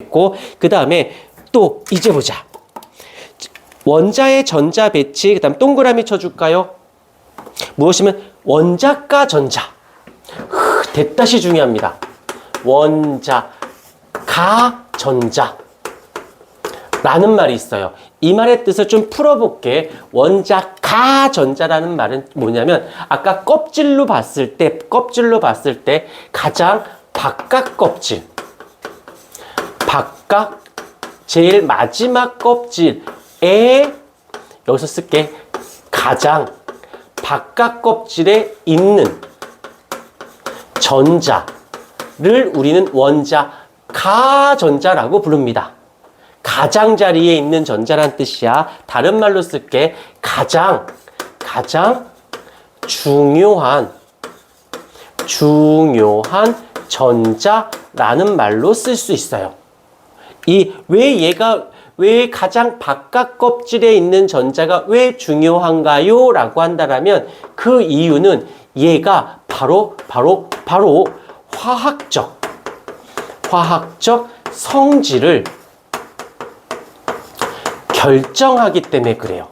있고, 그 다음에 또 이제 보자. 원자의 전자 배치, 그 다음 동그라미 쳐줄까요? 무엇이면 원자가 전자. 대다시 중요합니다. 원자가 전자 라는 말이 있어요. 이 말의 뜻을 좀 풀어볼게. 원자가 전자라는 말은 뭐냐면 아까 껍질로 봤을 때 가장 바깥 껍질, 바깥 제일 마지막 껍질에 여기서 쓸게. 가장 바깥 껍질에 있는 전자를 우리는 원자가 전자라고 부릅니다. 가장자리에 있는 전자란 뜻이야. 다른 말로 쓸게. 가장 중요한 전자라는 말로 쓸 수 있어요. 왜 가장 바깥 껍질에 있는 전자가 왜 중요한가요? 라고 한다면 그 이유는 얘가 바로 화학적 성질을 결정하기 때문에 그래요.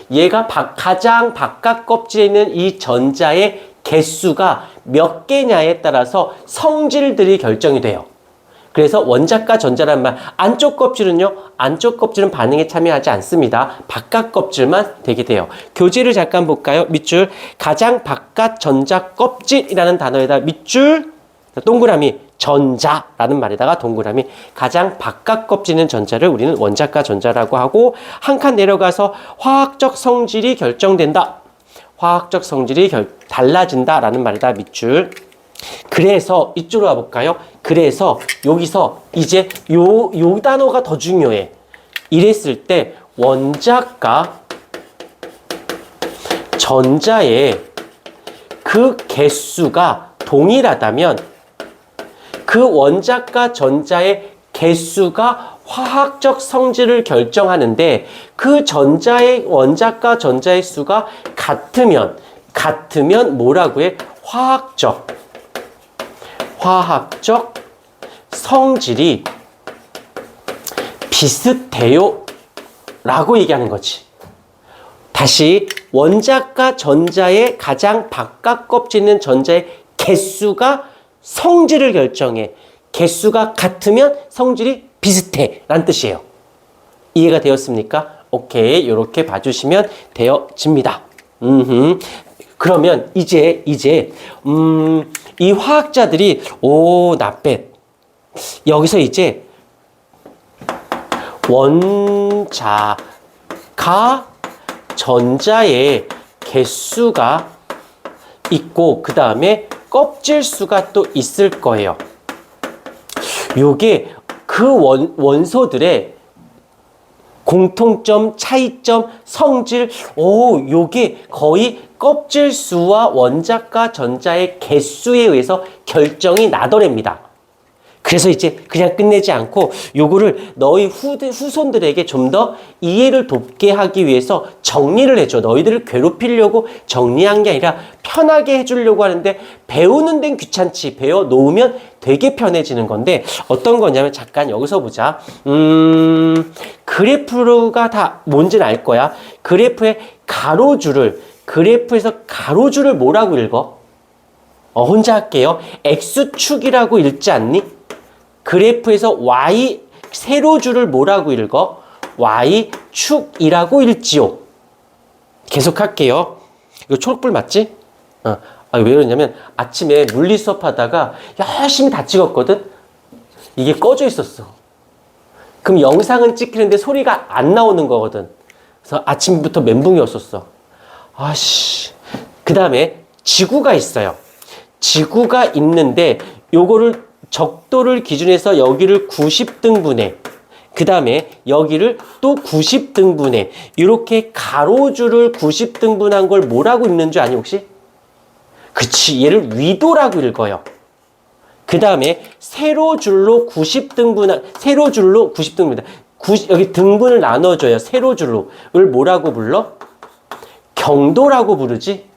얘가 가장 바깥 껍질에 있는 이 전자의 개수가 몇 개냐에 따라서 성질들이 결정이 돼요. 그래서 원자가 전자란 말, 안쪽 껍질은요, 안쪽 kop질은 반응에 참여하지 않습니다. 바깥 껍질만 되게 돼요. 교재를 잠깐 볼까요? 밑줄, 가장 바깥 전자 껍질이라는 단어에다 밑줄, 동그라미, 전자라는 말에다가 동그라미, 가장 바깥 껍질은 전자를 우리는 원자가 전자라고 하고, 한 칸 내려가서 화학적 성질이 결정된다. 화학적 성질이 달라진다 라는 말에다 밑줄. 그래서 이쪽으로 와볼까요? 그래서 여기서 이제 요 단어가 더 중요해. 이랬을 때 원자가 전자의 그 개수가 동일하다면 그 원자가 전자의 개수가 화학적 성질을 결정하는데 그 원자가 전자의 수가 같으면 뭐라고 해? 화학적 성질이 비슷해요 라고 얘기하는 거지. 다시 원자가 전자의 가장 바깥 껍질 있는 전자의 개수가 성질을 결정해. 개수가 같으면 성질이 비슷해 라는 뜻이에요. 이해가 되었습니까? 오케이, 이렇게 봐주시면 되어집니다. 그러면 이제 이 화학자들이 not 여기서 이제 원자가 전자의 개수가 있고 그 다음에 껍질 수가 또 있을 거예요. 요게 그 원소들의 공통점, 차이점, 성질, 요게 거의 껍질 수와 원자가 전자의 개수에 의해서 결정이 나더랍니다. 그래서 이제 그냥 끝내지 않고 요거를 너희 후손들에게 좀 더 이해를 돕게 하기 위해서 정리를 해줘. 너희들을 괴롭히려고 정리한 게 아니라 편하게 해주려고 하는데 배우는 데는 귀찮지. 배워 놓으면 되게 편해지는 건데 어떤 거냐면 잠깐 여기서 보자. 그래프가 다 뭔지는 알 거야. 그래프에서 가로줄을 뭐라고 읽어? 혼자 할게요. X축이라고 읽지 않니? 그래프에서 세로줄을 뭐라고 읽어? Y축이라고 읽지요. 계속 할게요. 이거 초록불 맞지? 왜 그러냐면 아침에 물리 수업하다가 열심히 다 찍었거든? 이게 꺼져 있었어. 그럼 영상은 찍히는데 소리가 안 나오는 거거든. 그래서 아침부터 멘붕이었었어. 그 다음에 지구가 있어요. 지구가 있는데 요거를 적도를 기준해서 여기를 90등분해. 그 다음에 여기를 또 90등분해. 이렇게 가로줄을 90등분한 걸 뭐라고 읽는 줄 아니 혹시? 그치, 얘를 위도라고 읽어요. 그 다음에 세로줄로 90등분한, 여기 등분을 나눠줘요. 세로줄로. 을 뭐라고 불러? 경도라고 부르지?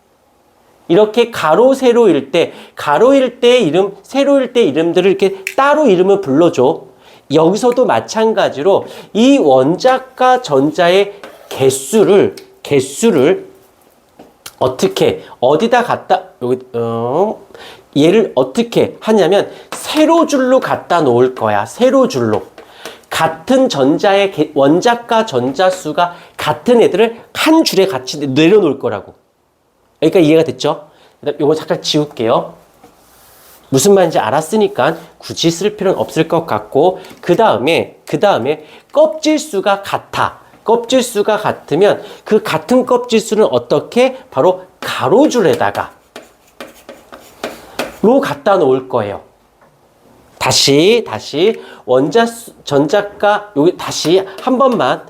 이렇게 가로, 세로일 때, 가로일 때 이름, 세로일 때 이름들을 이렇게 따로 이름을 불러줘. 여기서도 마찬가지로 이 원자과 전자의 개수를 어떻게 어디다 갖다 얘를 어떻게 하냐면 세로줄로 갖다 놓을 거야. 세로줄로. 같은 전자의 원자과 전자수가 같은 애들을 한 줄에 같이 내려놓을 거라고. 그러니까 이해가 됐죠? 이거 잠깐 지울게요. 무슨 말인지 알았으니까 굳이 쓸 필요는 없을 것 같고, 그 다음에 껍질수가 같아. 껍질수가 같으면 그 같은 껍질수는 어떻게? 바로 가로줄에다가 로 갖다 놓을 거예요. 다시 전자과 여기 다시 한 번만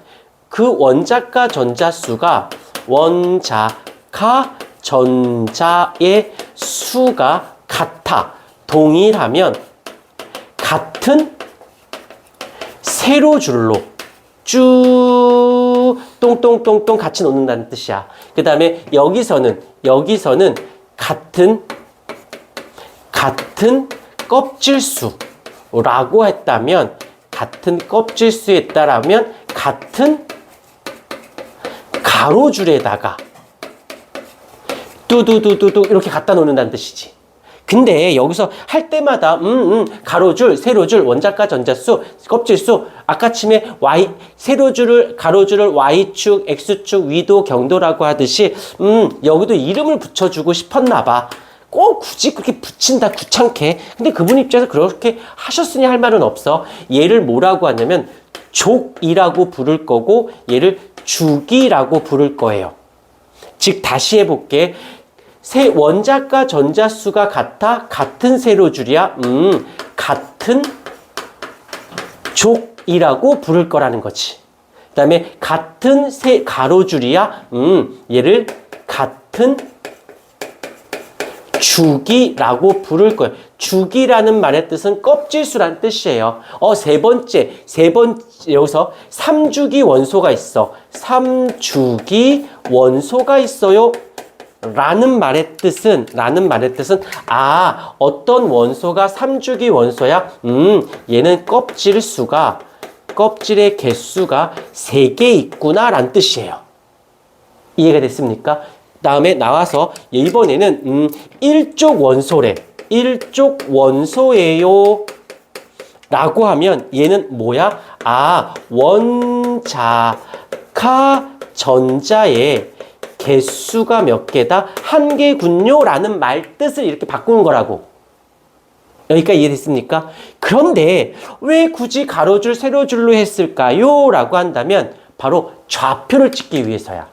그 원자과 전자수가 원자과 전자의 수가 같아. 동일하면 같은 세로줄로 쭉 똥똥똥똥 같이 놓는다는 뜻이야. 그 다음에 여기서는 같은 껍질수라고 했다면, 같은 껍질수였다라면 같은 가로줄에다가 뚜두두두두 이렇게 갖다 놓는다는 뜻이지. 근데 여기서 할 때마다 가로줄, 세로줄, 원자과 전자수, 껍질수, 아까침에 가로줄을 Y축, X축, 위도, 경도라고 하듯이 여기도 이름을 붙여주고 싶었나 봐. 꼭 굳이 그렇게 붙인다 귀찮게. 근데 그분 입장에서 그렇게 하셨으니 할 말은 없어. 얘를 뭐라고 하냐면 족이라고 부를 거고 얘를 주기라고 부를 거예요. 즉 다시 해볼게. 원자과 전자수가 같아. 같은 세로줄이야. 같은 족이라고 부를 거라는 거지. 그 다음에 같은 가로줄이야. 얘를 같은 주기라고 부를 거예요. 주기라는 말의 뜻은 껍질수란 뜻이에요. 세 번째, 여기서 3주기 원소가 있어. 3주기 원소가 있어요. 라는 말의 뜻은, 어떤 원소가 3주기 원소야? 얘는 껍질의 개수가 3개 있구나, 라는 뜻이에요. 이해가 됐습니까? 다음에 나와서 이번에는 일족 원소래. 일족 원소예요 라고 하면 얘는 뭐야? 원자과 전자의 개수가 몇 개다? 1개군요 라는 말 뜻을 이렇게 바꾸는 거라고. 여기까지 이해됐습니까? 그런데 왜 굳이 가로줄, 세로줄로 했을까요? 라고 한다면 바로 좌표를 찍기 위해서야.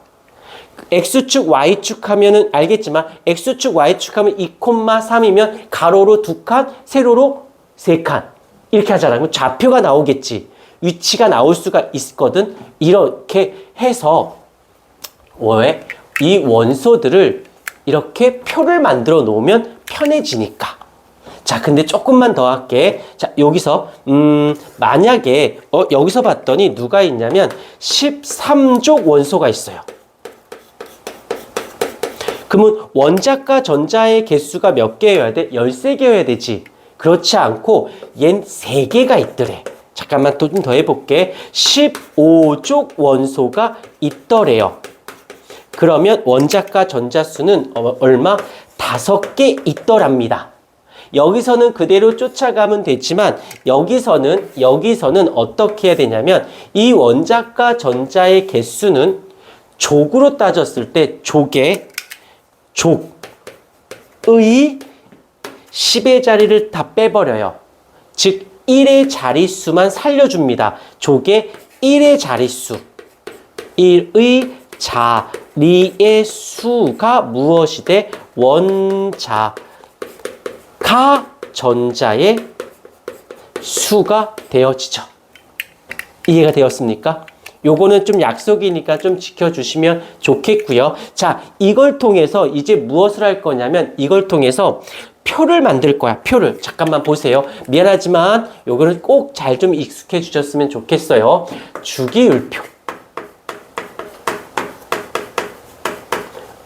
X축, Y축 하면은 알겠지만 X축, Y축 하면 2,3이면 가로로 2칸, 세로로 3칸 이렇게 하잖아. 그럼 좌표가 나오겠지. 위치가 나올 수가 있거든. 이렇게 해서 왜? 이 원소들을 이렇게 표를 만들어 놓으면 편해지니까. 자, 근데 조금만 더 할게. 자, 여기서 만약에 여기서 봤더니 누가 있냐면 13족 원소가 있어요. 그러면 원자과 전자의 개수가 몇 개여야 돼? 13개여야 되지. 그렇지 않고 얜 3개가 있더래. 잠깐만 좀 더 해볼게. 15족 원소가 있더래요. 그러면 원자과 전자수는 얼마? 5개 있더랍니다. 여기서는 그대로 쫓아가면 되지만 여기서는 어떻게 해야 되냐면 이 원자과 전자의 개수는 족으로 따졌을 때 족의 10의 자리를 다 빼버려요. 즉 1의 자릿수만 살려줍니다. 족의 1의 자릿수. 1의 자리의 수가 무엇이 돼? 원자과 전자의 수가 되어지죠. 이해가 되었습니까? 요거는 좀 약속이니까 좀 지켜주시면 좋겠고요. 자, 이걸 통해서 이제 무엇을 할 거냐면 이걸 통해서 표를 만들 거야. 표를. 잠깐만 보세요. 미안하지만 요거는 꼭 잘 좀 익숙해 주셨으면 좋겠어요. 주기율표.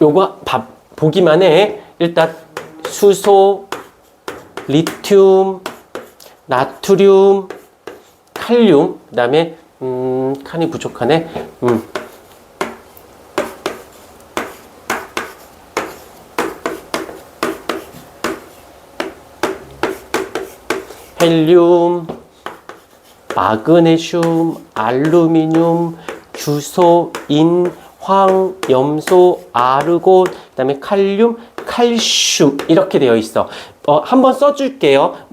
요거 보기만 해. 일단 수소, 리튬, 나트륨, 칼륨, 그 다음에 칸이 부족하네. 헬륨, 마그네슘, 알루미늄, 규소, 인, 황, 염소, 아르곤, 그 다음에 칼륨, 칼슘 이렇게 되어 있어. 한번 써줄게요.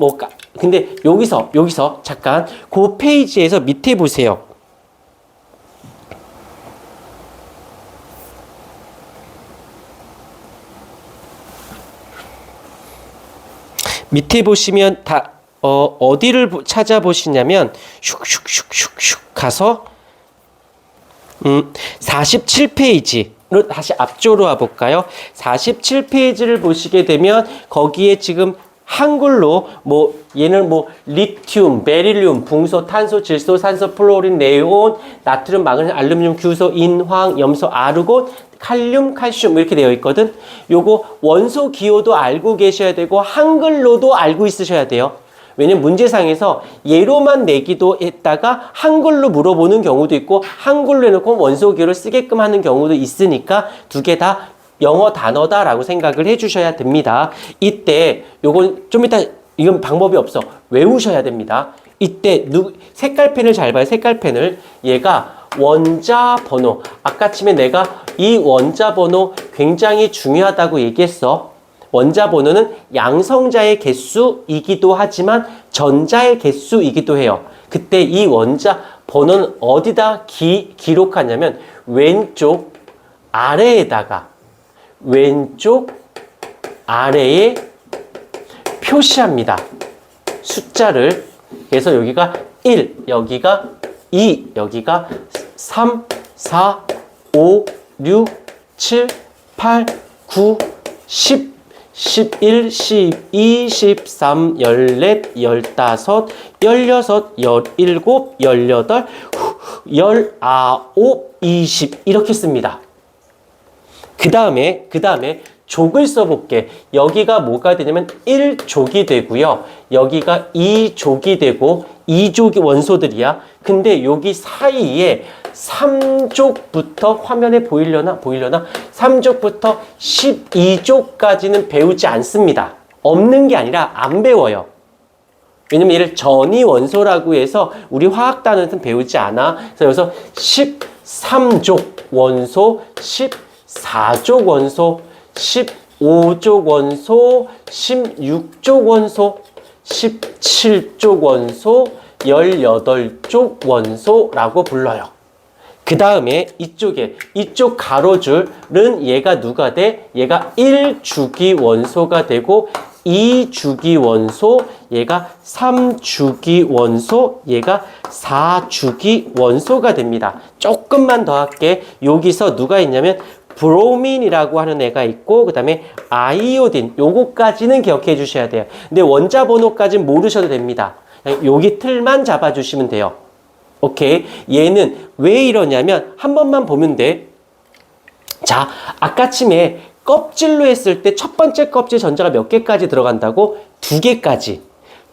근데 여기서 잠깐 그 페이지에서 밑에 보세요. 밑에 보시면 다 어디를 찾아보시냐면 슉슉슉슉슉 가서 47페이지로 다시 앞쪽으로 와볼까요? 47페이지를 보시게 되면 거기에 지금 한글로 얘는 리튬, 베릴륨, 붕소, 탄소, 질소, 산소, 플로린, 네온, 나트륨, 마그네슘, 알루미늄, 규소, 인, 황, 염소, 아르곤, 칼륨, 칼슘 이렇게 되어 있거든. 요거 원소 기호도 알고 계셔야 되고 한글로도 알고 있으셔야 돼요. 왜냐면 문제상에서 예로만 내기도 했다가 한글로 물어보는 경우도 있고 한글로 해놓고 원소 기호를 쓰게끔 하는 경우도 있으니까 두 개 다 영어 단어다라고 생각을 해주셔야 됩니다. 이때 요건 좀 이따 이건 방법이 없어. 외우셔야 됩니다. 이때 색깔펜을 잘 봐요. 색깔펜을. 얘가 원자 번호. 아까쯤에 내가 이 원자 번호 굉장히 중요하다고 얘기했어. 원자 번호는 양성자의 개수이기도 하지만 전자의 개수이기도 해요. 그때 이 원자 번호는 어디다 기록하냐면 왼쪽 아래에 표시합니다. 숫자를. 그래서 여기가 1, 여기가 2, 여기가 3, 4, 5, 6, 7, 8, 9, 10, 11, 12, 13, 14, 15, 16, 17, 18, 19, 20 이렇게 씁니다. 그 다음에 족을 써볼게. 여기가 뭐가 되냐면 1족이 되고요. 여기가 2족이 되고 2족이 원소들이야. 근데 여기 사이에 3족부터 화면에 보이려나? 3족부터 12족까지는 배우지 않습니다. 없는 게 아니라 안 배워요. 왜냐면 얘를 전이 원소라고 해서 우리 화학 단어는 배우지 않아. 그래서 여기서 13족 원소, 14족 원소, 15족 원소, 16족 원소, 17족 원소, 18족 원소라고 불러요. 그 다음에 이쪽 가로줄은 얘가 누가 돼? 얘가 1주기 원소가 되고 2주기 원소, 얘가 3주기 원소, 얘가 4주기 원소가 됩니다. 조금만 더 할게. 여기서 누가 있냐면 브로민이라고 하는 애가 있고 그 다음에 아이오딘, 요거까지는 기억해 주셔야 돼요. 근데 원자 번호까지는 모르셔도 됩니다. 여기 틀만 잡아주시면 돼요. 오케이. 얘는 왜 이러냐면 한 번만 보면 돼. 자, 아까쯤에 껍질로 했을 때 첫 번째 껍질 전자가 몇 개까지 들어간다고? 2개까지.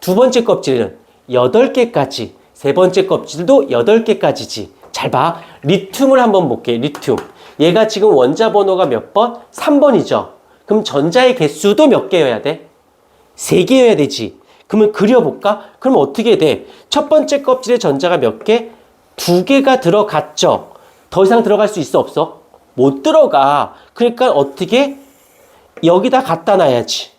두 번째 껍질은 8개까지. 세 번째 껍질도 8개까지지. 잘 봐. 리튬을 한번 볼게. 리튬. 얘가 지금 원자 번호가 몇 번? 3번이죠. 그럼 전자의 개수도 몇 개여야 돼? 3개여야 되지. 그러면 그려볼까? 그럼 어떻게 돼? 첫 번째 껍질에 전자가 몇 개? 2개가 들어갔죠. 더 이상 들어갈 수 있어 없어? 못 들어가. 그러니까 어떻게? 여기다 갖다 놔야지.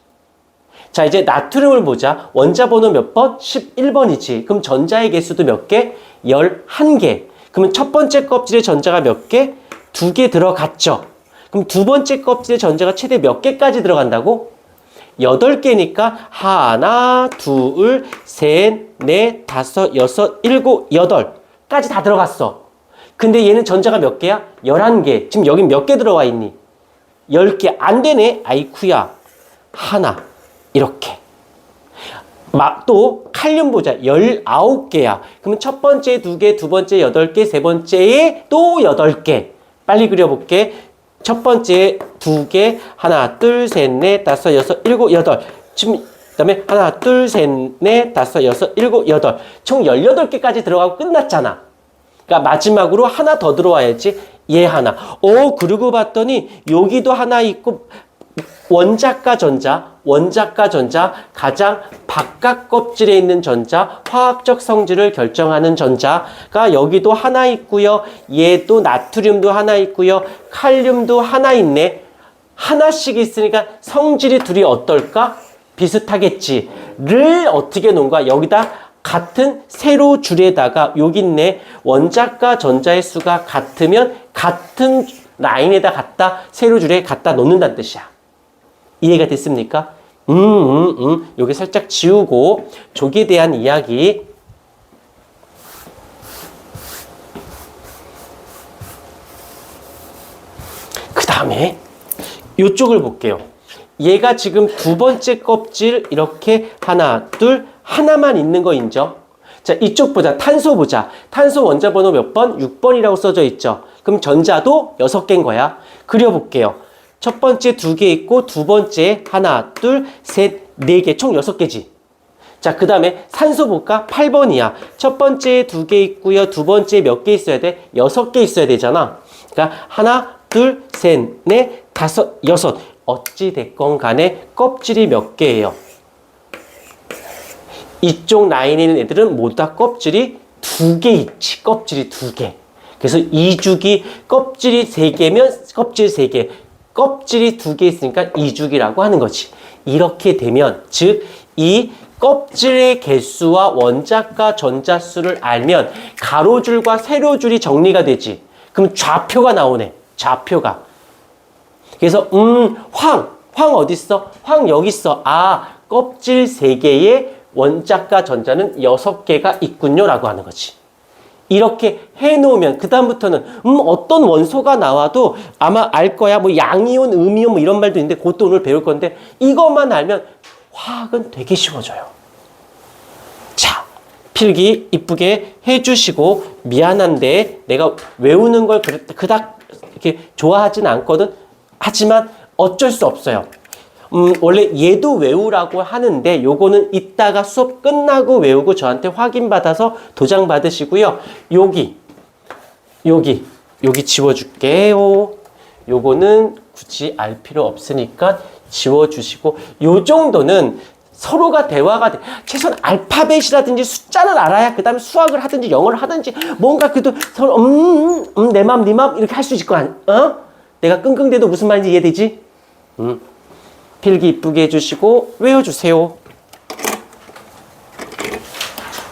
자, 이제 나트륨을 보자. 원자 번호 몇 번? 11번이지. 그럼 전자의 개수도 몇 개? 11개. 그러면 첫 번째 껍질에 전자가 몇 개? 2개 들어갔죠. 그럼 두 번째 껍질에 전자가 최대 몇 개까지 들어간다고? 8개니까 하나, 둘, 셋, 넷, 다섯, 여섯, 일곱, 8까지 다 들어갔어. 근데 얘는 전자가 몇 개야? 11개. 지금 여기 몇 개 들어와 있니? 10개. 안 되네. 아이쿠야. 하나. 이렇게. 또 칼륨 보자. 19개야. 그러면 첫 번째 2개, 두 번째 8개, 세 번째에 또 8개. 빨리 그려볼게. 첫 번째 2개, 하나, 둘, 셋, 넷, 다섯, 여섯, 일곱, 8. 지금 그다음에 하나, 둘, 셋, 넷, 다섯, 여섯, 일곱, 여덟. 총 18개까지 들어가고 끝났잖아. 그러니까 마지막으로 하나 더 들어와야지. 얘 하나. 그러고 봤더니 여기도 하나 있고 원자과 전자, 가장 바깥 껍질에 있는 전자, 화학적 성질을 결정하는 전자가 여기도 하나 있고요. 얘도 나트륨도 하나 있고요. 칼륨도 하나 있네. 하나씩 있으니까 성질이 둘이 어떨까? 비슷하겠지. 를 어떻게 놓은 거야? 여기다 같은 세로 줄에다가 여기 있네. 원자과 전자의 수가 같으면 같은 라인에다 갖다 세로 줄에 갖다 놓는다는 뜻이야. 이해가 됐습니까? 여기 살짝 지우고 족에 대한 이야기. 그 다음에 이쪽을 볼게요. 얘가 지금 두 번째 껍질 이렇게 하나, 둘, 하나만 있는 거 인정? 자, 이쪽 보자. 탄소 보자. 탄소 원자 번호 몇 번? 6번이라고 써져 있죠. 그럼 전자도 6개인 거야. 그려볼게요. 첫 번째 2개 있고 두 번째 하나, 둘, 셋, 4개. 총 6개지. 자, 그 다음에 산소 볼까? 8번이야. 첫 번째 2개 있고요. 두 번째 몇 개 있어야 돼? 6개 있어야 되잖아. 그러니까 하나, 둘, 셋, 넷, 다섯, 여섯. 어찌 됐건 간에 껍질이 몇 개예요? 이쪽 라인에 있는 애들은 모두 다 껍질이 2개 있지. 껍질이 2개. 그래서 이주기 껍질이 3개면 껍질 3개. 껍질이 2개 있으니까 이주기라고 하는 거지. 이렇게 되면 즉 이 껍질의 개수와 원자과 전자수를 알면 가로줄과 세로줄이 정리가 되지. 그럼 좌표가 나오네. 좌표가. 그래서 황 어디 있어? 황 여기 있어. 껍질 3개에 원자과 전자는 6개가 있군요 라고 하는 거지. 이렇게 해놓으면 그 다음부터는 어떤 원소가 나와도 아마 알 거야. 뭐 양이온, 음이온 뭐 이런 말도 있는데 그것도 오늘 배울 건데 이것만 알면 화학은 되게 쉬워져요. 자, 필기 이쁘게 해주시고 미안한데 내가 외우는 걸 그닥 이렇게 좋아하진 않거든. 하지만 어쩔 수 없어요. 원래 얘도 외우라고 하는데 요거는 이따가 수업 끝나고 외우고 저한테 확인받아서 도장 받으시고요. 여기 지워줄게요. 요거는 굳이 알 필요 없으니까 지워주시고 요 정도는 서로가 대화가 돼. 최소한 알파벳이라든지 숫자는 알아야 그 다음에 수학을 하든지 영어를 하든지 뭔가 그래도 서로 내 맘 네 맘 이렇게 할 수 있을 거 아니야. 내가 끙끙대도 무슨 말인지 이해되지? 필기 이쁘게 해주시고 외워주세요.